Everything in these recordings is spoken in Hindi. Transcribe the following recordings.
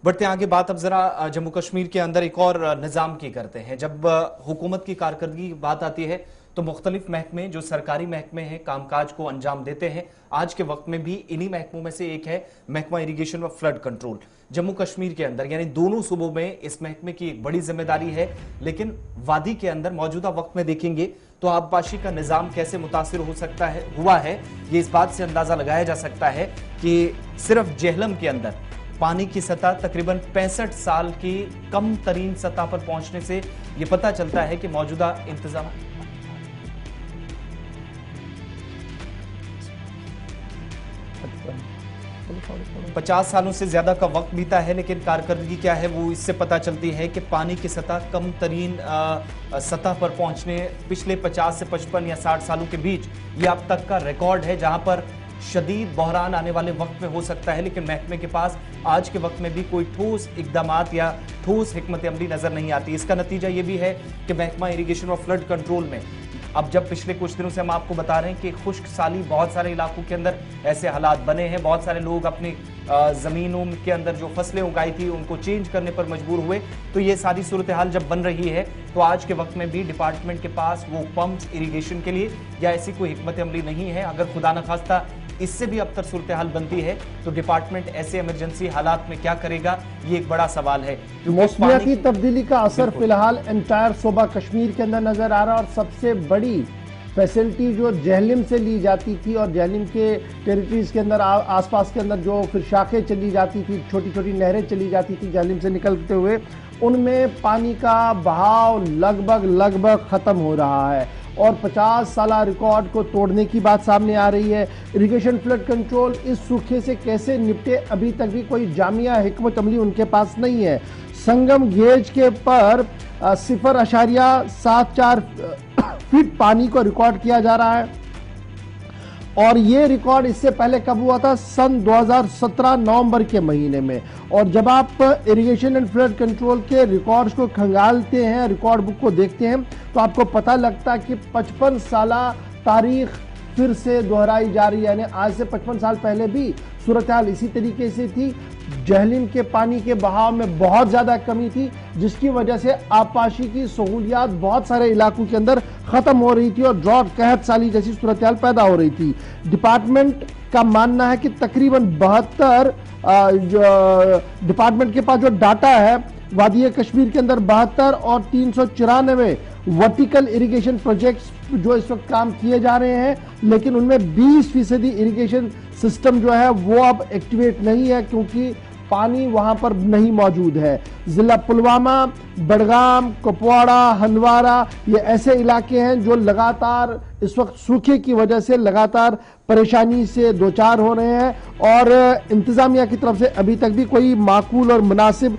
बढ़ते आगे बात अब जरा जम्मू कश्मीर के अंदर एक और निजाम की करते हैं। जब हुकूमत की कारकर्दगी की बात आती है तो मुख्तलिफ महकमे जो सरकारी महकमे हैं कामकाज को अंजाम देते हैं। आज के वक्त में भी इन्हीं महकमों में से एक है महकमा इरिगेशन व फ्लड कंट्रोल। जम्मू कश्मीर के अंदर यानी दोनों सूबों में इस महकमे की एक बड़ी जिम्मेदारी है, लेकिन वादी के अंदर मौजूदा वक्त में देखेंगे तो आबपाशी का निजाम कैसे मुतासिर हो सकता है हुआ है, ये इस बात से अंदाजा लगाया जा सकता है कि सिर्फ जेहलम के अंदर पानी की सतह तकरीबन 65 साल की कम तरीन सतह पर पहुंचने से यह पता चलता है कि मौजूदा इंतजाम 50 सालों से ज्यादा का वक्त बीता है, लेकिन कारकर्दगी क्या है वो इससे पता चलती है कि पानी की सतह कम तरीन सतह पर पहुंचने पिछले 50 से 55 या 60 सालों के बीच ये अब तक का रिकॉर्ड है, जहां पर शदीद बहरान आने वाले वक्त में हो सकता है। लेकिन महकमे के पास आज के वक्त में भी कोई ठोस इकदामात या ठोस हिकमत अमली नजर नहीं आती। इसका नतीजा ये भी है कि महकमा इरिगेशन और फ्लड कंट्रोल में अब जब पिछले कुछ दिनों से हम आपको बता रहे हैं कि खुश्क साली बहुत सारे इलाकों के अंदर ऐसे हालात बने हैं, बहुत सारे लोग अपनी जमीनों के अंदर जो फसलें उगाई थी उनको चेंज करने पर मजबूर हुए, तो ये सारी सूरत हाल जब बन रही है तो आज के वक्त में भी डिपार्टमेंट के पास वो पंप्स इरिगेशन के लिए या ऐसी कोई हिकमत अमली नहीं है। अगर खुदा न खास्ता इससे भी अब तक सूरत हाल बनती है तो डिपार्टमेंट ऐसे इमरजेंसी हालात में क्या करेगा, ये एक बड़ा सवाल है। मौसमियाती तब्दीली का असर फिलहाल एंटायर सूबा कश्मीर के अंदर नजर आ रहा है और सबसे बड़ी फैसिलिटी जो जेहलम से ली जाती थी और जेहलम के टेरिटरीज के अंदर आसपास के अंदर जो फिर शाखें चली जाती थी, छोटी छोटी नहरें चली जाती थी जेहलम से निकलते हुए, उनमें पानी का बहाव लगभग खत्म हो रहा है और 50 साल रिकॉर्ड को तोड़ने की बात सामने आ रही है। इरिगेशन फ्लड कंट्रोल इस सूखे से कैसे निपटे, अभी तक भी कोई जामिया हिकमत अमली उनके पास नहीं है। संगम गेज के पर 0.74 फीट पानी को रिकॉर्ड किया जा रहा है और ये रिकॉर्ड इससे पहले कब हुआ था? सन 2017 नवंबर के महीने में। और जब आप इरिगेशन एंड फ्लड कंट्रोल के रिकॉर्ड्स को खंगालते हैं, रिकॉर्ड बुक को देखते हैं, तो आपको पता लगता है कि 55 साल तारीख फिर से दोहराई जा रही है। यानी आज से 55 साल पहले भी सूरत हाल इसी तरीके से थी। जेहलम के पानी के बहाव में बहुत ज्यादा कमी थी, जिसकी वजह से आबपाशी की सहूलियात बहुत सारे इलाकों के अंदर खत्म हो रही थी और ड्रॉट कहत साली जैसी सूरत हाल पैदा हो रही थी। डिपार्टमेंट का मानना है कि तकरीबन 72 डिपार्टमेंट के पास जो डाटा है वादी कश्मीर के अंदर 72 और 394 वर्टिकल इरिगेशन प्रोजेक्ट्स जो इस वक्त काम किए जा रहे हैं, लेकिन उनमें 20% इरिगेशन सिस्टम जो है वो अब एक्टिवेट नहीं है क्योंकि पानी वहां पर नहीं मौजूद है। जिला पुलवामा, बडगाम, कुपवाड़ा, हंदवाड़ा ये ऐसे इलाके हैं जो लगातार इस वक्त सूखे की वजह से लगातार परेशानी से दो चार हो रहे हैं और इंतजामिया की तरफ से अभी तक भी कोई माकूल और मुनासिब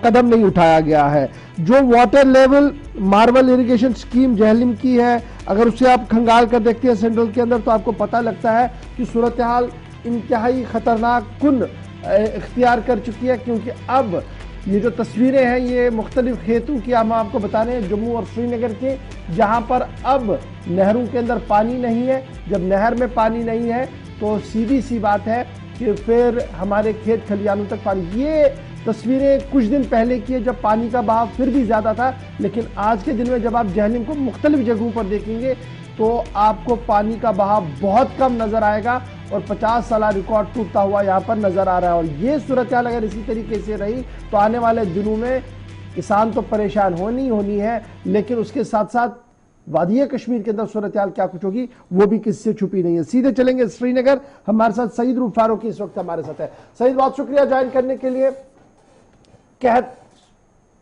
कदम नहीं उठाया गया है। जो water level Marvel irrigation scheme Jhelum की है, अगर उसे आप खंगाल कर देखते हैं सेंट्रल के अंदर, तो आपको पता लगता है कि सूरत हाल इंतहाई खतरनाक कुन इख्तियार कर चुकी है, क्योंकि अब ये जो तस्वीरें हैं ये मुख्तलिफ खेतों की हम आपको बता रहे हैं जम्मू और श्रीनगर के, जहां पर अब नहरों के अंदर पानी नहीं है। जब नहर में पानी नहीं है तो सीधी सी बात है कि फिर हमारे खेत खलियानों तक पानी। ये तस्वीरें कुछ दिन पहले की है जब पानी का बहाव फिर भी ज्यादा था, लेकिन आज के दिन में जब आप जेहलम को मुख्तलिफ जगहों पर देखेंगे तो आपको पानी का बहाव बहुत कम नजर आएगा और 50 साल रिकॉर्ड टूटता हुआ यहाँ पर नजर आ रहा है। और ये सूरत हाल अगर इसी तरीके से रही तो आने वाले दिनों में किसान तो परेशान होनी है, लेकिन उसके साथ साथ वादी कश्मीर के अंदर सूरत हाल क्या कुछ होगी वो भी किससे छुपी नहीं है। सीधे चलेंगे श्रीनगर, हमारे साथ सईद रूफ फारूकी इस वक्त हमारे साथ है। सईद, बहुत शुक्रिया ज्वाइन करने के लिए। कहत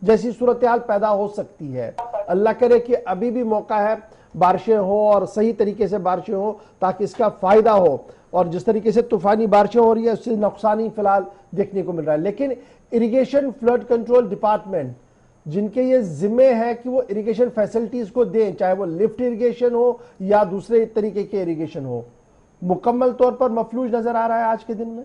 जैसी सूरत हाल पैदा हो सकती है, अल्लाह करे कि अभी भी मौका है बारिशें हो और सही तरीके से बारिशें हो ताकि इसका फायदा हो। और जिस तरीके से तूफानी बारिशें हो रही है उससे नुकसान ही फिलहाल देखने को मिल रहा है, लेकिन इरिगेशन फ्लड कंट्रोल डिपार्टमेंट जिनके ये जिम्मे है कि वो इरिगेशन फैसिलिटीज को दें, चाहे वो लिफ्ट इरिगेशन हो या दूसरे तरीके के इरिगेशन हो, मुकम्मल तौर पर मफलूज नजर आ रहा है आज के दिन में।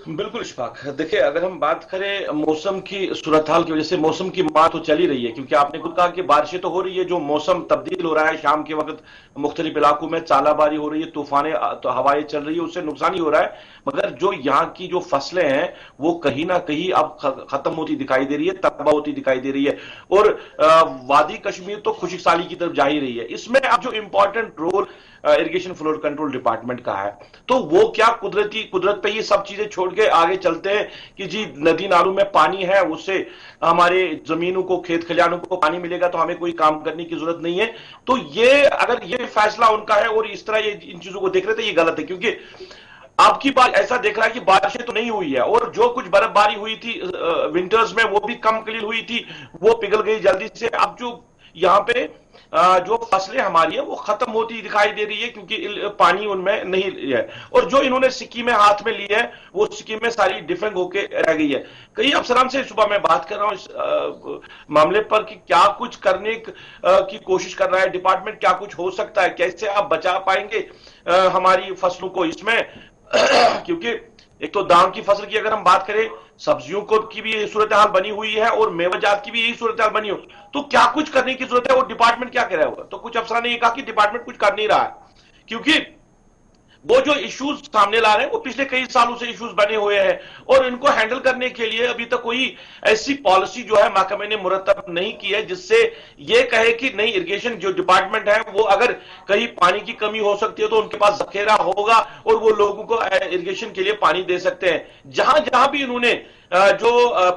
बिल्कुल इशफाक, देखिए अगर हम बात करें मौसम की सूरत हाल की वजह से, मौसम की मार तो चल ही रही है, क्योंकि आपने खुद कहा कि बारिशें तो हो रही है, जो मौसम तब्दील हो रहा है शाम के वक्त मुख्तलिफ इलाकों में चालाबारी हो रही है, तूफानें तो हवाएं चल रही है, उससे नुकसान ही हो रहा है। मगर जो यहाँ की जो फसलें हैं वो कहीं ना कहीं अब खत्म होती दिखाई दे रही है, तबाह होती दिखाई दे रही है। और वादी कश्मीर तो खुशहाली की तरफ जा ही रही है। इसमें अब जो important role irrigation flood control department का है, तो वो क्या कुदरत पे ये सब चीजें छोड़ के आगे चलते हैं कि जी नदी नालों में पानी है, उससे हमारे जमीनों को, खेत खलिहानों को पानी मिलेगा, तो हमें कोई काम करने की जरूरत नहीं है। तो ये अगर ये फैसला उनका है और इस तरह ये इन चीजों को देख रहे थे, ये गलत है। क्योंकि आपकी बात ऐसा देख रहा है कि बारिशें तो नहीं हुई है, और जो कुछ बर्फबारी हुई थी विंटर्स में वो भी कम कलील हुई थी, वो पिघल गई जल्दी से। अब जो यहाँ पे जो फसलें हमारी है वो खत्म होती दिखाई दे रही है, क्योंकि पानी उनमें नहीं है। और जो इन्होंने स्कीमें हाथ में ली है वो स्कीमें सारी डिफेंग होके रह गई है। कई अफसरान से सुबह मैं बात कर रहा हूं इस मामले पर कि क्या कुछ करने की कोशिश कर रहा है डिपार्टमेंट, क्या कुछ हो सकता है, कैसे आप बचा पाएंगे हमारी फसलों को इसमें। क्योंकि एक तो दाम की फसल की अगर हम बात करें, सब्जियों को की भी यही सूरत हाल बनी हुई है और मेवाजात की भी यही सूरत हाल बनी हो, तो क्या कुछ करने की जरूरत है और डिपार्टमेंट क्या कर रहा है। तो कुछ अफसरान ने ये कहा कि डिपार्टमेंट कुछ कर नहीं रहा है, क्योंकि वो जो इश्यूज सामने ला रहे हैं वो पिछले कई सालों से इश्यूज बने हुए हैं, और इनको हैंडल करने के लिए अभी तक कोई ऐसी पॉलिसी जो है महकमे ने मुरतब नहीं की है जिससे ये कहे कि नहीं, इरिगेशन जो डिपार्टमेंट है वो अगर कहीं पानी की कमी हो सकती है तो उनके पास जखेरा होगा और वो लोगों को इरिगेशन के लिए पानी दे सकते हैं। जहां जहां भी इन्होंने जो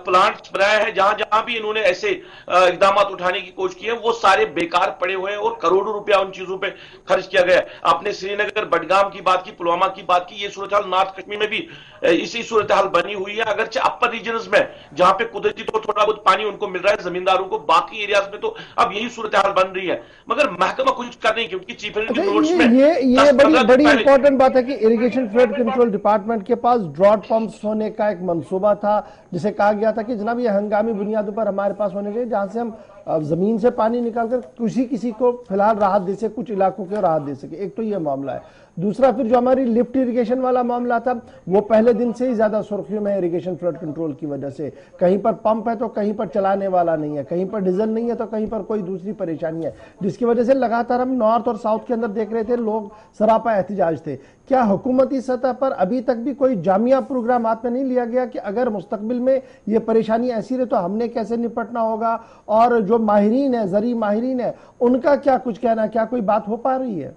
प्लांट्स बनाए हैं, जहां जहां भी इन्होंने ऐसे इकदाम उठाने की कोशिश की है, वो सारे बेकार पड़े हुए हैं और करोड़ों रुपया उन चीजों पे खर्च किया गया। आपने श्रीनगर बडगाम की बात की, पुलवामा की बात की, ये सूरत हाल नॉर्थ कश्मीर में भी इसी सूरत हाल बनी हुई है। अगरचे अपर रीजन में जहां पे कुदरती तो थोड़ा बहुत पानी उनको मिल रहा है जमींदारों को, बाकी एरियाज में तो अब यही सूरत हाल बन रही है, मगर महकमा कुछ कर नहीं, क्योंकि चीफ नोट्स में ये बड़ी इंपॉर्टेंट बात है कि इरिगेशन फ्लड कंट्रोल डिपार्टमेंट के पास ड्रॉट पंप्स होने का एक मंसूबा था, जिसे कहा गया था कि जनाब ये हंगामी बुनियादों पर हमारे पास होने चाहिए, जहां से हम जमीन से पानी निकालकर किसी को फिलहाल राहत दे सके, कुछ इलाकों को राहत दे सके। एक तो ये मामला है। दूसरा फिर जो हमारी लिफ्ट इरिगेशन वाला मामला था, वो पहले दिन से ही ज्यादा सुर्खियों में इरिगेशन फ्लड कंट्रोल की वजह से। कहीं पर पंप है तो कहीं पर चलाने वाला नहीं है, कहीं पर डीजल नहीं है तो कहीं पर कोई दूसरी परेशानी है, जिसकी वजह से लगातार हम नॉर्थ और साउथ के अंदर देख रहे थे लोग सरापा एहतिजाज थे। क्या हुकूमती सतह पर अभी तक भी कोई जामिया प्रोग्राम हाथ में नहीं लिया गया कि अगर मुस्तकबिल में ये परेशानी ऐसी रहे तो हमने कैसे निपटना होगा, और जो माहिरीन है, जरी माहिरीन है, उनका क्या कुछ कहना, क्या कोई बात हो पा रही है?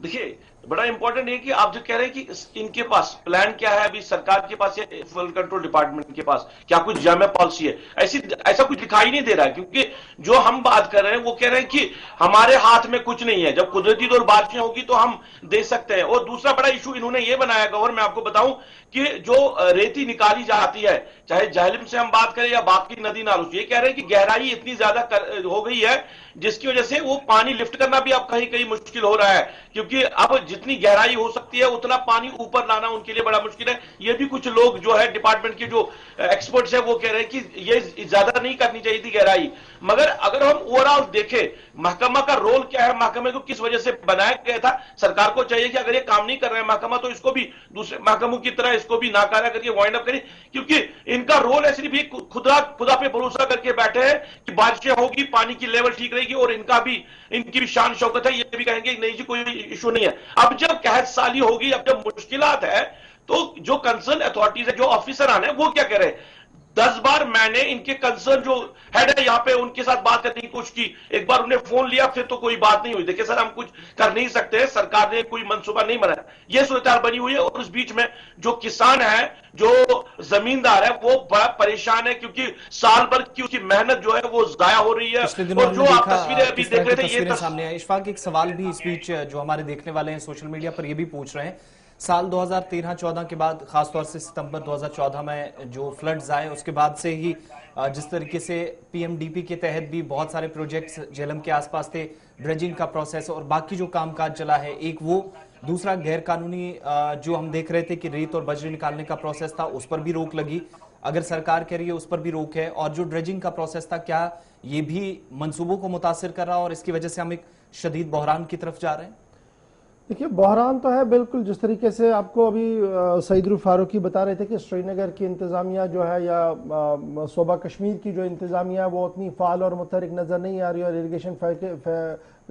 देखिए बड़ा इंपॉर्टेंट है कि आप जो कह रहे हैं कि इनके पास प्लान क्या है, अभी सरकार के पास या फ्लड कंट्रोल डिपार्टमेंट के पास क्या कुछ जामे पॉलिसी है, ऐसा कुछ दिखाई नहीं दे रहा है। क्योंकि जो हम बात कर रहे हैं वो कह रहे हैं कि हमारे हाथ में कुछ नहीं है, जब कुदरती तौर बारिशें होगी तो हम दे सकते हैं। और दूसरा बड़ा इशू इन्होंने ये बनाया गवर्नर, मैं आपको बताऊं कि जो रेती निकाली जाती है, चाहे जहलम से हम बात करें या बाकी नदी नालों से, ये कह रहे हैं कि गहराई इतनी ज्यादा हो गई है जिसकी वजह से वो पानी लिफ्ट करना भी अब कहीं कहीं मुश्किल हो रहा है, क्योंकि अब जितनी गहराई हो सकती है उतना पानी ऊपर लाना उनके लिए बड़ा मुश्किल है। ये भी कुछ लोग जो है डिपार्टमेंट के जो एक्सपर्ट्स है वो कह रहे हैं कि ये ज्यादा नहीं करनी चाहिए थी गहराई। मगर अगर हम ओवरऑल देखें महकमा का रोल क्या है, महकमे को किस वजह से बनाया गया था, सरकार को चाहिए कि अगर ये काम नहीं कर रहे हैं महकमा तो इसको भी दूसरे महकमों की तरह इसको भी नाकारा करके वाइंड अप करें, क्योंकि इनका रोल है सिर्फ खुदा पे भरोसा करके बैठे हैं कि बारिशें होगी, पानी की लेवल ठीक रहेगी और इनकी भी शान शौकत है, ये भी कहेंगे नहीं जी कोई इशू नहीं है। अब जब कहत साली होगी, अब जब मुश्किलात है, तो जो कंसर्न अथॉरिटीज है, जो ऑफिसर आने वो क्या कह रहे हैं, 10 बार मैंने इनके कंसर्न जो हेड है यहाँ पे उनके साथ बात करने की कोशिश की, एक बार उन्हें फोन लिया फिर तो कोई बात नहीं हुई। देखिए सर हम कुछ कर नहीं सकते, सरकार ने कोई मंसूबा नहीं बनाया, ये सूरत बनी हुई है। और उस बीच में जो किसान है, जो जमींदार है, वो बड़ा परेशान है, क्योंकि साल भर की उसकी मेहनत जो है वो जाया हो रही है। और जो आप तस्वीरें अभी देख रहे थे ये सामने है। इशफाक एक सवाल भी इस बीच जो हमारे देखने वाले हैं सोशल मीडिया पर ये भी पूछ रहे हैं, साल 2013-14 के बाद, खासतौर से सितंबर 2014 में जो फ्लड्स आए उसके बाद से ही जिस तरीके से पीएमडीपी के तहत भी बहुत सारे प्रोजेक्ट्स झेलम के आसपास थे, ड्रेजिंग का प्रोसेस और बाकी जो कामकाज चला है, एक वो, दूसरा गैर कानूनी जो हम देख रहे थे कि रेत और बजरी निकालने का प्रोसेस था उस पर भी रोक लगी, अगर सरकार कह रही है उस पर भी रोक है, और जो ड्रेजिंग का प्रोसेस था क्या ये भी मंसूबों को मुतासिर कर रहा है और इसकी वजह से हम एक शदीद बहरान की तरफ जा रहे हैं? देखिए, बहरान तो है बिल्कुल। जिस तरीके से आपको अभी सईद रूफ फारूकी बता रहे थे कि श्रीनगर की इंतज़ामिया जो है या सूबा कश्मीर की जो इंतज़ामिया वो उतनी फ़ाल और मुतहरिक नज़र नहीं आ रही, और इरिगेशन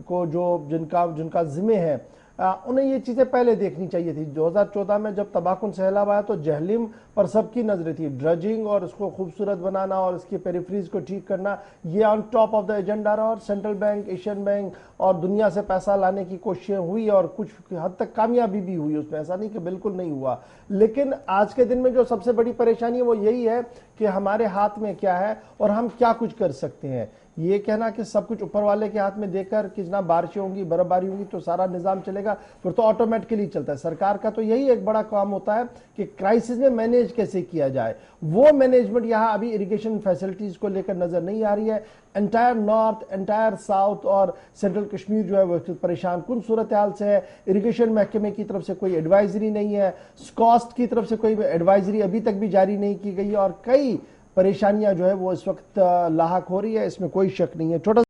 को जो जिनका जिनका ज़िम्मे है उन्हें ये चीज़ें पहले देखनी चाहिए थी। 2014 में जब तबाहकुन सैलाब आया तो जहलिम पर सबकी नजरें थी। ड्रजिंग और उसको खूबसूरत बनाना और इसकी पेरिफ्रीज को ठीक करना, ये on top of the agenda रहा, और सेंट्रल बैंक, एशियन बैंक और दुनिया से पैसा लाने की कोशिशें हुई और कुछ हद तक कामयाबी भी हुई उसमें, ऐसा नहीं कि बिल्कुल नहीं हुआ। लेकिन आज के दिन में जो सबसे बड़ी परेशानी है वो यही है कि हमारे हाथ में क्या है और हम क्या कुछ कर सकते हैं। ये कहना कि सब कुछ ऊपर वाले के हाथ में देकर कि ना बारिशें होंगी, बर्फबारी होगी तो सारा निजाम चलेगा, फिर तो ऑटोमेटिकली चलता है। सरकार का तो यही एक बड़ा काम होता है कि क्राइसिस में मैनेज कैसे किया जाए। वो मैनेजमेंट यहाँ अभी इरिगेशन फैसिलिटीज को लेकर नजर नहीं आ रही है। एंटायर नॉर्थ, एंटायर साउथ और सेंट्रल कश्मीर जो है वो परेशान कुन सूरत हाल से है। इरिगेशन महकमे की तरफ से कोई एडवाइजरी नहीं है, स्कॉस्ट की तरफ से कोई एडवाइजरी अभी तक भी जारी नहीं की गई, और कई परेशानियां जो है वो इस वक्त लाहक हो रही है, इसमें कोई शक नहीं है। छोटा